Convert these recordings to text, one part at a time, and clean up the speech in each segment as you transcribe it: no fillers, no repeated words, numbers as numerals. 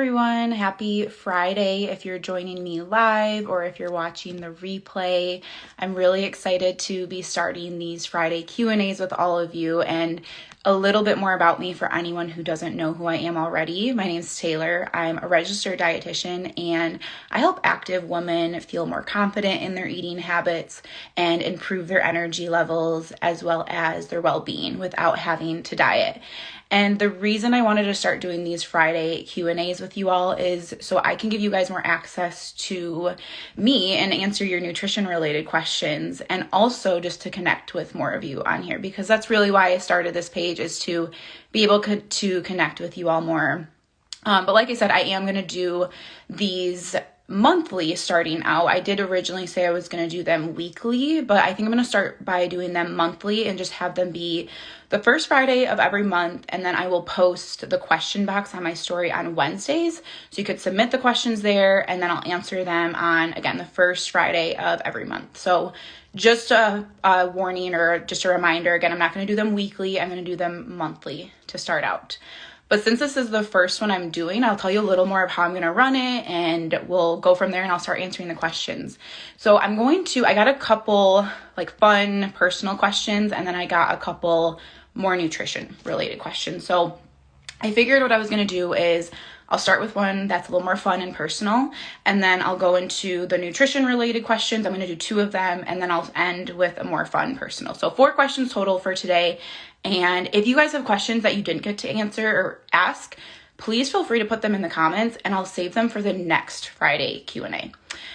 everyone. Happy Friday if you're joining me live or if you're watching the replay. I'm really excited to be starting these Friday Q&As with all of you, and a little bit more about me for anyone who doesn't know who I am already. My name is Taylor. I'm a registered dietitian, and I help active women feel more confident in their eating habits and improve their energy levels as well as their well-being without having to diet. And the reason I wanted to start doing these Friday Q&As with you all is so I can give you guys more access to me and answer your nutrition related questions, and also just to connect with more of you on here, because that's really why I started this page, is to be able to connect with you all more. But like I said, I am going to do these monthly starting out. I did originally say I was going to do them weekly, but I think I'm going to start by doing them monthly and just have them be the first Friday of every month. And then I will post the question box on my story on Wednesdays. So you could submit the questions there, and then I'll answer them on, again, the first Friday of every month. So just a warning, or just a reminder, again, I'm not going to do them weekly. I'm going to do them monthly to start out. But since this is the first one I'm doing, I'll tell you a little more of how I'm going to run it, and we'll go from there, and I'll start answering the questions. So I got a couple like fun personal questions, and then I got a couple more nutrition related questions. So I figured what I was going to do is I'll start with one that's a little more fun and personal, and then I'll go into the nutrition related questions. I'm going to do 2 of them, and then I'll end with a more fun personal. So 4 questions total for today. And if you guys have questions that you didn't get to answer or ask, please feel free to put them in the comments, and I'll save them for the next Friday Q&A.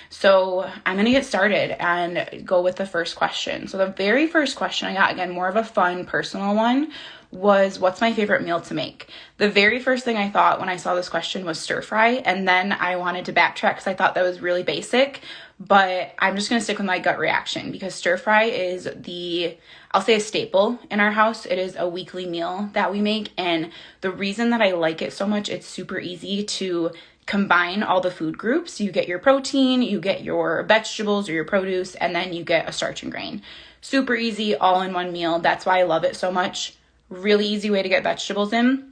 So I'm going to get started and go with the first question. So the very first question I got, again, more of a fun personal one, was what's my favorite meal to make? The very first thing I thought when I saw this question was stir fry, and then I wanted to backtrack because I thought that was really basic, but I'm just going to stick with my gut reaction, because stir fry is I'll say a staple in our house. It is a weekly meal that we make, and the reason that I like it so much, it's super easy to combine all the food groups. You get your protein, you get your vegetables or your produce, and then you get a starch and grain. Super easy, all in one meal. That's why I love it so much. Really easy way to get vegetables in,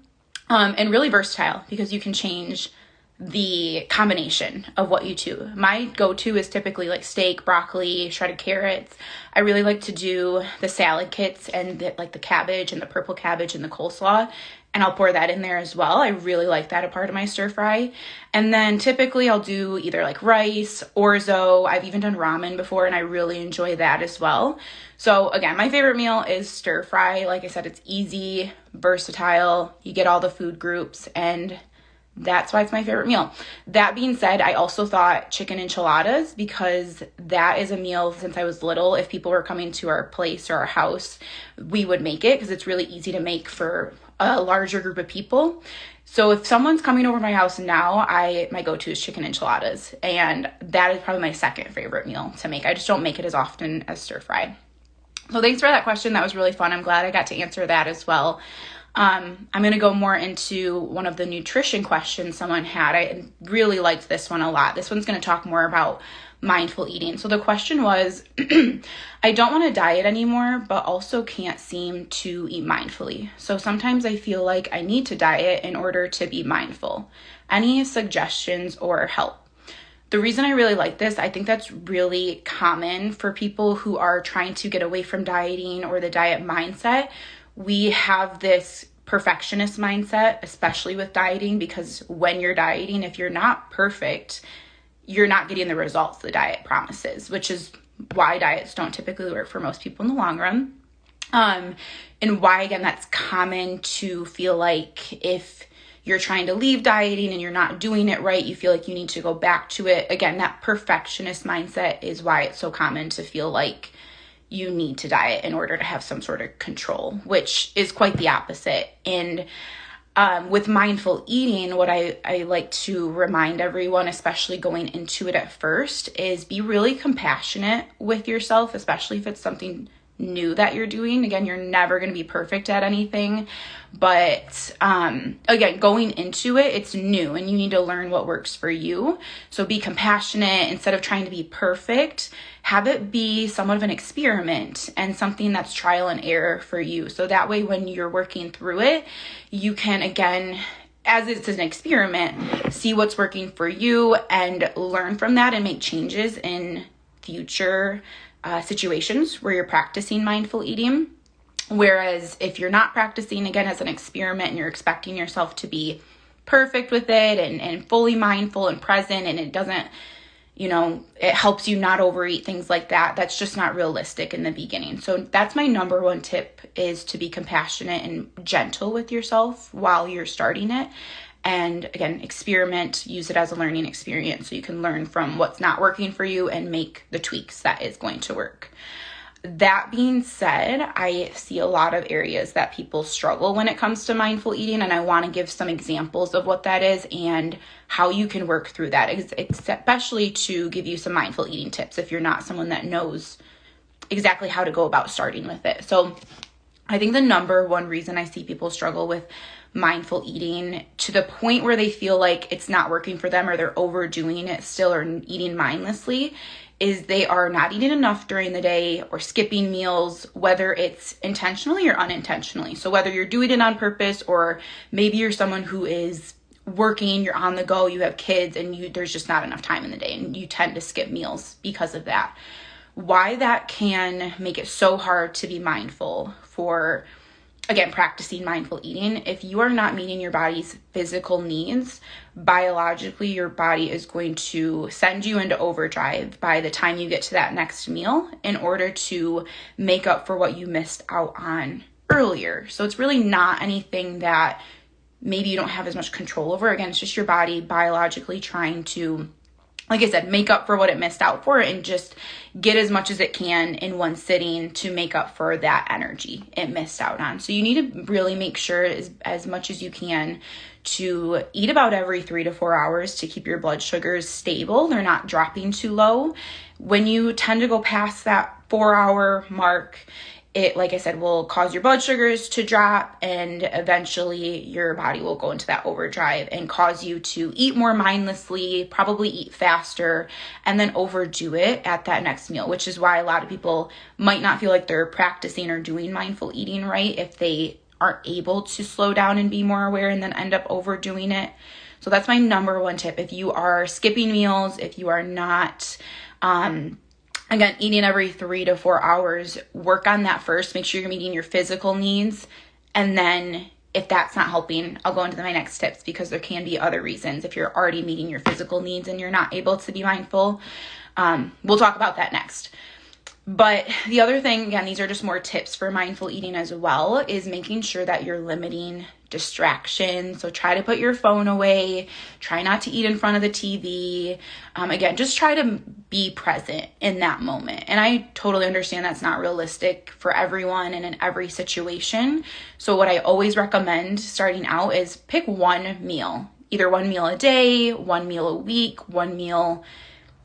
and really versatile because you can change the combination of what you do. My go-to is typically like steak, broccoli, shredded carrots. I really like to do the salad kits and the cabbage and the purple cabbage and the coleslaw, and I'll pour that in there as well. I really like that a part of my stir fry. And then typically I'll do either like rice, orzo. I've even done ramen before, and I really enjoy that as well. So again, my favorite meal is stir fry. Like I said, it's easy, versatile. You get all the food groups, and that's why it's my favorite meal. That being said, I also thought chicken enchiladas, because that is a meal since I was little. If people were coming to our place or our house, we would make it because it's really easy to make for a larger group of people. So if someone's coming over my house now, my go-to is chicken enchiladas, and that is probably my second favorite meal to make. I just don't make it as often as stir fry. So thanks for that question. That was really fun. I'm glad I got to answer that as well. I'm going to go more into one of the nutrition questions someone had. I really liked this one a lot. This one's going to talk more about mindful eating. So the question was, I don't want to diet anymore, but also can't seem to eat mindfully. So sometimes I feel like I need to diet in order to be mindful. Any suggestions or help? The reason I really like this, I think that's really common for people who are trying to get away from dieting or the diet mindset. We have this perfectionist mindset, especially with dieting, because when you're dieting, if you're not perfect, you're not getting the results the diet promises, which is why diets don't typically work for most people in the long run. And why, again, that's common to feel like if you're trying to leave dieting and you're not doing it right, you feel like you need to go back to it. Again, that perfectionist mindset is why it's so common to feel like you need to diet in order to have some sort of control, which is quite the opposite. And with mindful eating, what I like to remind everyone, especially going into it at first, is be really compassionate with yourself, especially if it's something new that you're doing. Again, you're never going to be perfect at anything, but again, going into it, it's new and you need to learn what works for you. So be compassionate instead of trying to be perfect. Have it be somewhat of an experiment and something that's trial and error for you. So that way, when you're working through it, you can, again, as it's an experiment, see what's working for you and learn from that and make changes in future situations where you're practicing mindful eating. Whereas if you're not practicing, again, as an experiment and you're expecting yourself to be perfect with it and fully mindful and present, and it doesn't, it helps you not overeat, things like that, that's just not realistic in the beginning. So that's my number one tip, is to be compassionate and gentle with yourself while you're starting it. And again, experiment, use it as a learning experience so you can learn from what's not working for you and make the tweaks that is going to work. That being said, I see a lot of areas that people struggle when it comes to mindful eating, and I want to give some examples of what that is and how you can work through that, especially to give you some mindful eating tips if you're not someone that knows exactly how to go about starting with it. So I think the number one reason I see people struggle with mindful eating to the point where they feel like it's not working for them or they're overdoing it still or eating mindlessly is they are not eating enough during the day or skipping meals, whether it's intentionally or unintentionally. So whether you're doing it on purpose or maybe you're someone who is working, you're on the go, you have kids, and there's just not enough time in the day and you tend to skip meals because of that. Why that can make it so hard to be mindful for, again, practicing mindful eating. If you are not meeting your body's physical needs, biologically, your body is going to send you into overdrive by the time you get to that next meal in order to make up for what you missed out on earlier. So it's really not anything that maybe you don't have as much control over. Again, it's just your body biologically trying to, like I said, make up for what it missed out for and just get as much as it can in one sitting to make up for that energy it missed out on. So you need to really make sure as much as you can to eat about every 3 to 4 hours to keep your blood sugars stable. They're not dropping too low. When you tend to go past that 4-hour mark, it, like I said, will cause your blood sugars to drop, and eventually your body will go into that overdrive and cause you to eat more mindlessly, probably eat faster, and then overdo it at that next meal, which is why a lot of people might not feel like they're practicing or doing mindful eating right if they aren't able to slow down and be more aware and then end up overdoing it. So that's my number one tip. If you are skipping meals, if you are not again, eating every 3 to 4 hours, work on that first. Make sure you're meeting your physical needs. And then if that's not helping, I'll go into my next tips because there can be other reasons if you're already meeting your physical needs and you're not able to be mindful. We'll talk about that next. But the other thing, again, these are just more tips for mindful eating as well, is making sure that you're limiting distractions. So try to put your phone away. Try not to eat in front of the TV. Again, just try to be present in that moment. And I totally understand that's not realistic for everyone and in every situation. So what I always recommend starting out is pick one meal, either one meal a day, one meal a week, one meal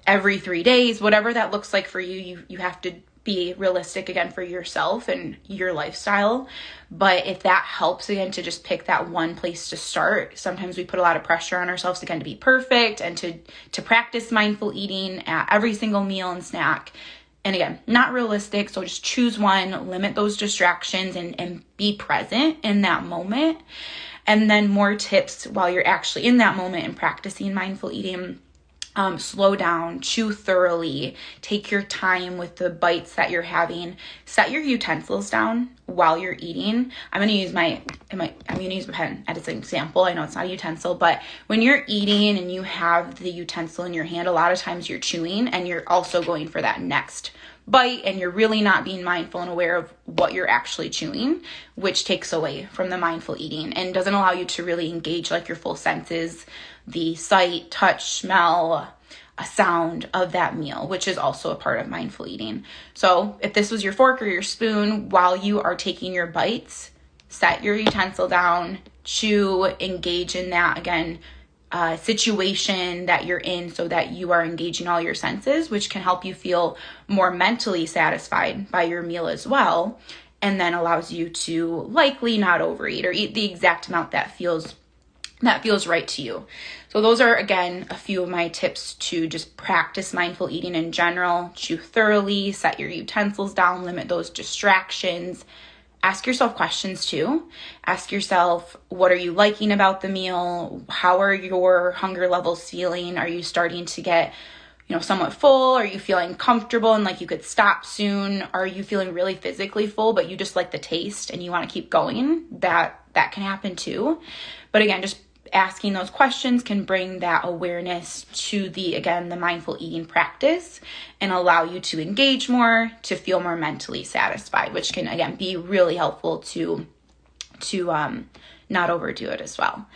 every 3 days, whatever that looks like for you. You have to be realistic again for yourself and your lifestyle. But if that helps, again, to just pick that one place to start. Sometimes we put a lot of pressure on ourselves again to be perfect and to practice mindful eating at every single meal and snack. And again, not realistic. So just choose one, limit those distractions and be present in that moment. And then more tips while you're actually in that moment and practicing mindful eating. Slow down, chew thoroughly, take your time with the bites that you're having, set your utensils down while you're eating. I'm going to use my pen as an example. I know it's not a utensil, but when you're eating and you have the utensil in your hand, a lot of times you're chewing and you're also going for that next bite and you're really not being mindful and aware of what you're actually chewing, which takes away from the mindful eating and doesn't allow you to really engage like your full senses, the sight, touch, smell, a sound of that meal, which is also a part of mindful eating. So if this was your fork or your spoon, while you are taking your bites, set your utensil down, chew, engage in that, again, situation that you're in so that you are engaging all your senses, which can help you feel more mentally satisfied by your meal as well, and then allows you to likely not overeat or eat the exact amount that feels right to you. So those are, again, a few of my tips to just practice mindful eating in general. Chew thoroughly, set your utensils down, limit those distractions, ask yourself questions too. Ask yourself, what are you liking about the meal? How are your hunger levels feeling? Are you starting to get, somewhat full? Are you feeling comfortable and like you could stop soon? Are you feeling really physically full, but you just like the taste and you want to keep going? That can happen too. But again, just asking those questions can bring that awareness to the mindful eating practice and allow you to engage more, to feel more mentally satisfied, which can, again, be really helpful to not overdo it as well.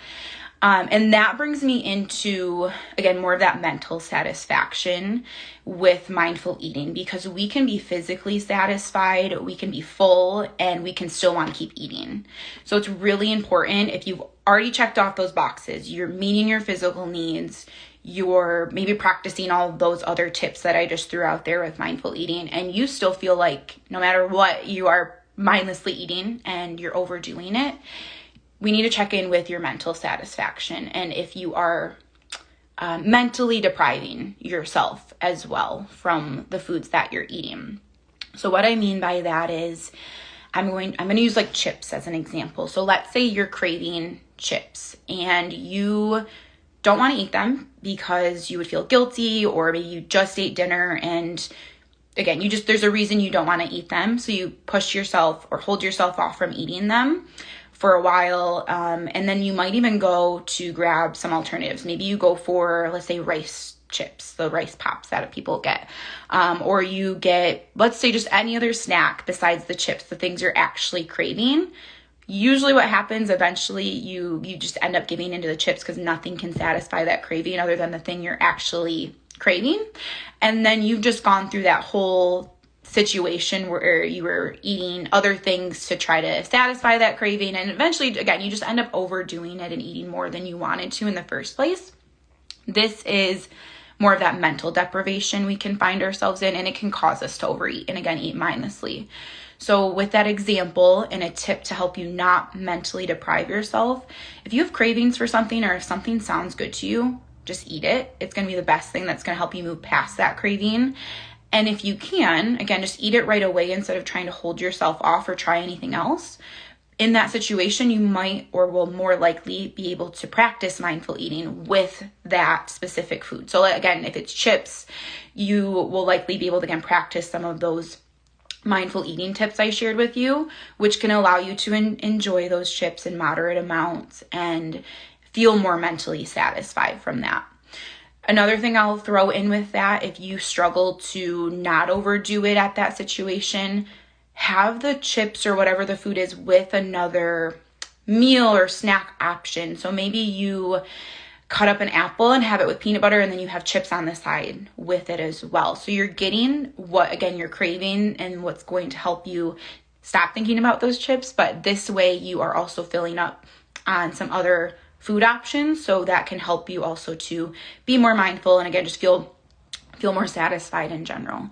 And that brings me into, again, more of that mental satisfaction with mindful eating, because we can be physically satisfied, we can be full, and we can still want to keep eating. So it's really important, if you've already checked off those boxes, you're meeting your physical needs, you're maybe practicing all those other tips that I just threw out there with mindful eating, and you still feel like no matter what, you are mindlessly eating and you're overdoing it, we need to check in with your mental satisfaction and if you are mentally depriving yourself as well from the foods that you're eating. So what I mean by that is I'm going to use like chips as an example. So let's say you're craving chips and you don't want to eat them because you would feel guilty, or maybe you just ate dinner and again, there's a reason you don't want to eat them. So you push yourself or hold yourself off from eating them for a while. And then you might even go to grab some alternatives. Maybe you go for, let's say, rice chips, the rice pops that people get. Or you get, let's say, just any other snack besides the chips, the things you're actually craving. Usually what happens eventually, you just end up giving into the chips because nothing can satisfy that craving other than the thing you're actually craving. And then you've just gone through that whole situation where you were eating other things to try to satisfy that craving. And eventually, again, you just end up overdoing it and eating more than you wanted to in the first place. This is more of that mental deprivation we can find ourselves in, and it can cause us to overeat and again, eat mindlessly. So with that example and a tip to help you not mentally deprive yourself, if you have cravings for something or if something sounds good to you, just eat it. It's going to be the best thing that's going to help you move past that craving. And if you can, again, just eat it right away instead of trying to hold yourself off or try anything else. In that situation, you might or will more likely be able to practice mindful eating with that specific food. So again, if it's chips, you will likely be able to, again, practice some of those mindful eating tips I shared with you, which can allow you to enjoy those chips in moderate amounts and feel more mentally satisfied from that. Another thing I'll throw in with that, if you struggle to not overdo it at that situation, have the chips or whatever the food is with another meal or snack option. So maybe you cut up an apple and have it with peanut butter, and then you have chips on the side with it as well. So you're getting what, again, you're craving and what's going to help you stop thinking about those chips. But this way you are also filling up on some other food options, so that can help you also to be more mindful and again just feel more satisfied in general.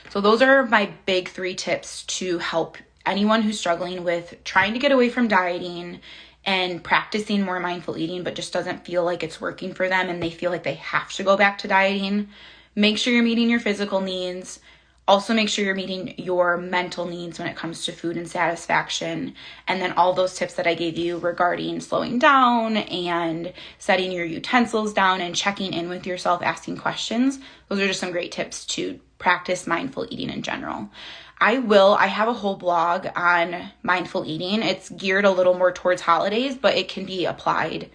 So those are my big 3 tips to help anyone who's struggling with trying to get away from dieting and practicing more mindful eating but just doesn't feel like it's working for them and they feel like they have to go back to dieting. Make sure you're meeting your physical needs. Also make sure you're meeting your mental needs when it comes to food and satisfaction. And then all those tips that I gave you regarding slowing down and setting your utensils down and checking in with yourself, asking questions. Those are just some great tips to practice mindful eating in general. I have a whole blog on mindful eating. It's geared a little more towards holidays, but it can be applied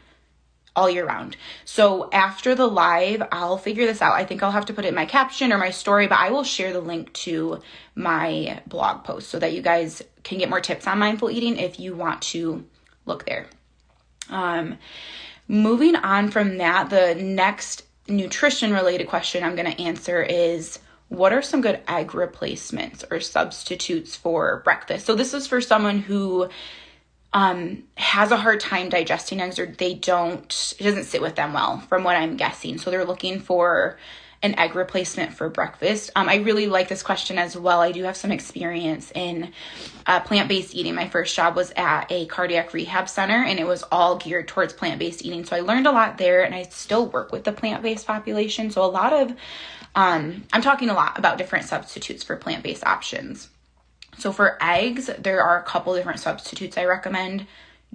all year round. So after the live, I'll figure this out. I think I'll have to put it in my caption or my story, but I will share the link to my blog post so that you guys can get more tips on mindful eating if you want to look there. Moving on from that, the next nutrition related question I'm going to answer is, what are some good egg replacements or substitutes for breakfast? So this is for someone who has a hard time digesting eggs, or it doesn't sit with them well from what I'm guessing. So they're looking for an egg replacement for breakfast. I really like this question as well. I do have some experience in plant-based eating. My first job was at a cardiac rehab center and it was all geared towards plant-based eating. So I learned a lot there and I still work with the plant-based population. So I'm talking a lot about different substitutes for plant-based options. So for eggs, there are a couple different substitutes I recommend.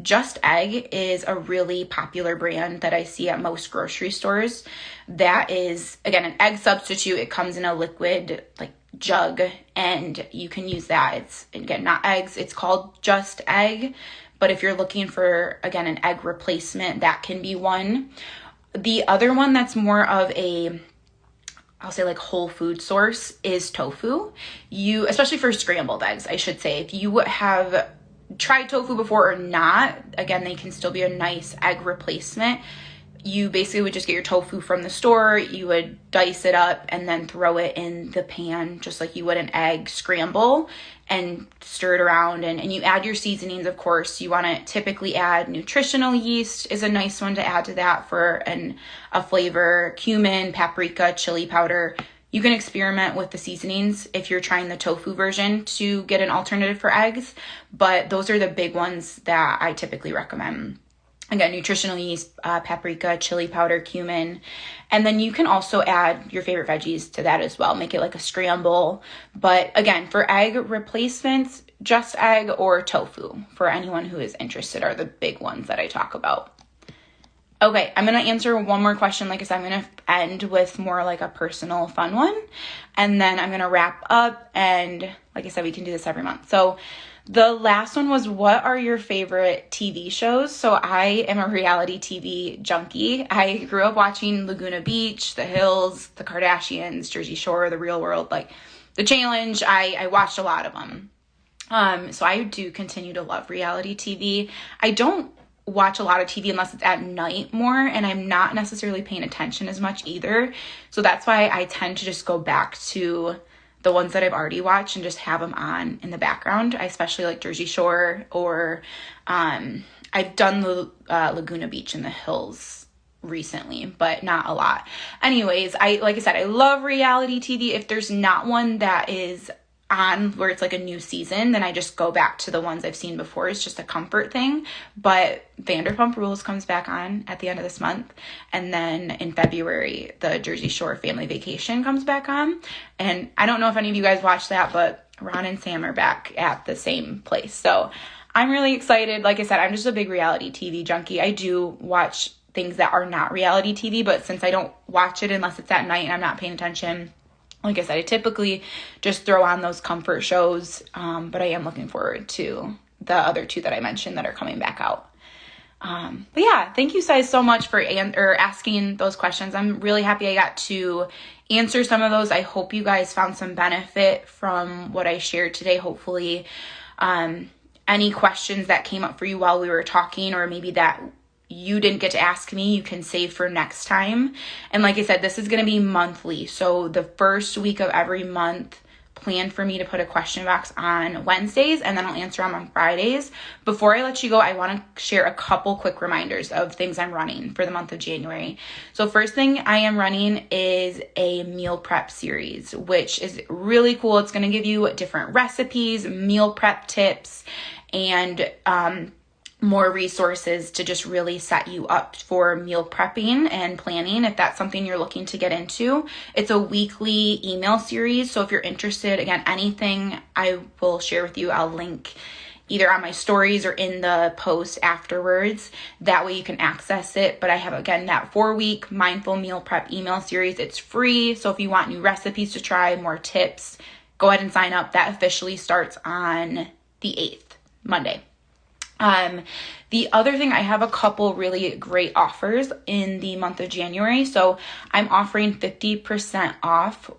Just Egg is a really popular brand that I see at most grocery stores. That is, again, an egg substitute. It comes in a liquid like jug, and you can use that. It's, again, not eggs. It's called Just Egg. But if you're looking for, again, an egg replacement, that can be one. The other one that's more of a, I'll say like whole food source is tofu. You, especially for scrambled eggs, I should say, if you have tried tofu before or not, again, they can still be a nice egg replacement. You basically would just get your tofu from the store, you would dice it up and then throw it in the pan just like you would an egg scramble and stir it around, and you add your seasonings. Of course, you want to typically add nutritional yeast is a nice one to add to that for a flavor, cumin, paprika, chili powder. You can experiment with the seasonings if you're trying the tofu version to get an alternative for eggs, but those are the big ones that I typically recommend. Again, nutritional yeast, paprika, chili powder, cumin, and then you can also add your favorite veggies to that as well. Make it like a scramble. But again, for egg replacements, Just Egg or tofu for anyone who is interested are the big ones that I talk about. Okay, I'm going to answer one more question. Like I said, I'm going to end with more like a personal fun one, and then I'm going to wrap up, and like I said, we can do this every month. So the last one was, what are your favorite TV shows? So I am a reality TV junkie. I grew up watching Laguna Beach, The Hills, The Kardashians, Jersey Shore, The Real World, like The Challenge. I watched a lot of them. So I do continue to love reality TV. I don't watch a lot of TV unless it's at night more, and I'm not necessarily paying attention as much either. So that's why I tend to just go back to the ones that I've already watched and just have them on in the background. I especially like Jersey Shore, or I've done the Laguna Beach and The Hills recently, but not a lot. Anyways, like I said, I love reality TV. If there's not one that is on where it's like a new season, then I just go back to the ones I've seen before. It's just a comfort thing. But Vanderpump Rules comes back on at the end of this month, and then in February the Jersey Shore Family Vacation comes back on. And I don't know if any of you guys watched that, but Ron and Sam are back at the same place, so I'm really excited. Like I said, I'm just a big reality TV junkie. I do watch things that are not reality TV, but since I don't watch it unless it's at night and I'm not paying attention, like I said, I typically just throw on those comfort shows, but I am looking forward to the other two that I mentioned that are coming back out. But yeah, thank you guys so much for asking those questions. I'm really happy I got to answer some of those. I hope you guys found some benefit from what I shared today. Hopefully, any questions that came up for you while we were talking, or maybe that you didn't get to ask me, you can save for next time. And like I said, this is going to be monthly. So the first week of every month, plan for me to put a question box on Wednesdays, and then I'll answer them on Fridays. Before I let you go, I want to share a couple quick reminders of things I'm running for the month of January. So first thing I am running is a meal prep series, which is really cool. It's going to give you different recipes, meal prep tips, and more resources to just really set you up for meal prepping and planning if that's something you're looking to get into. It's a weekly email series, so if you're interested, again, anything I will share with you, I'll link either on my stories or in the post afterwards. That way you can access it. But I have, again, that 4-week mindful meal prep email series. It's free, so if you want new recipes to try, more tips, go ahead and sign up. That officially starts on the 8th, Monday. The other thing, I have a couple really great offers in the month of January. So I'm offering 50% off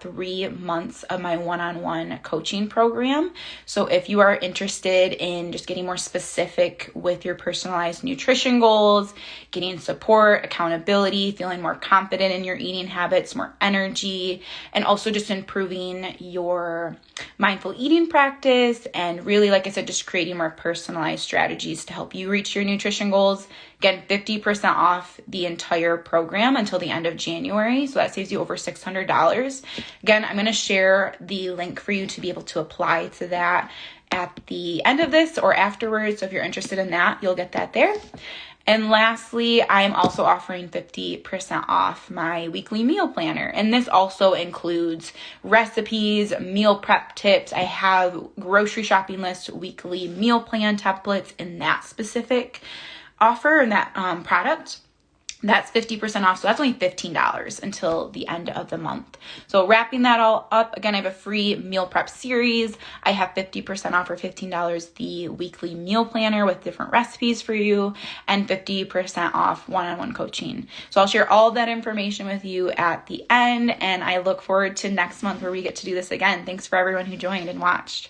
3 months of my one-on-one coaching program. So if you are interested in just getting more specific with your personalized nutrition goals, getting support, accountability, feeling more confident in your eating habits, more energy, and also just improving your mindful eating practice, and really, like I said, just creating more personalized strategies to help you reach your nutrition goals. Again, 50% off the entire program until the end of January. So that saves you over $600. Again, I'm going to share the link for you to be able to apply to that at the end of this or afterwards. So if you're interested in that, you'll get that there. And lastly, I'm also offering 50% off my weekly meal planner. And this also includes recipes, meal prep tips. I have grocery shopping list, weekly meal plan templates in that specific offer and that product. That's 50% off. So that's only $15 until the end of the month. So wrapping that all up, again, I have a free meal prep series. I have 50% off for $15 the weekly meal planner with different recipes for you, and 50% off one-on-one coaching. So I'll share all of that information with you at the end, and I look forward to next month where we get to do this again. Thanks for everyone who joined and watched.